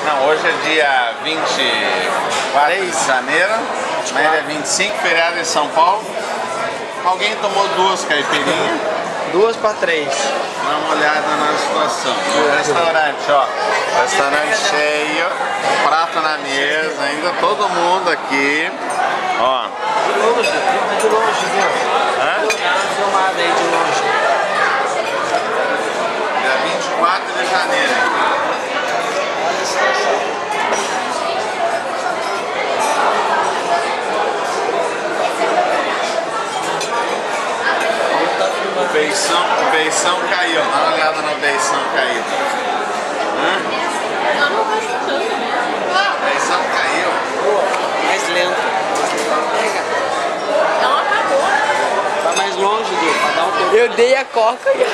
Não, hoje é dia 24 de janeiro, amanhã é 25, feriado em São Paulo. Alguém tomou 2 caipirinhas? 2 para 3. Dá uma olhada na situação. Restaurante, ó. Restaurante cheio, prato na mesa, ainda todo mundo aqui. Ó. De longe, viu? Hã? Filmada aí de longe. Dia 24 de janeiro. O beição caiu, dá uma olhada no beição caído. O beição caiu. Mais lento. Ela acabou. Tá mais longe, Du, pra dar um tempo. Eu dei a coca e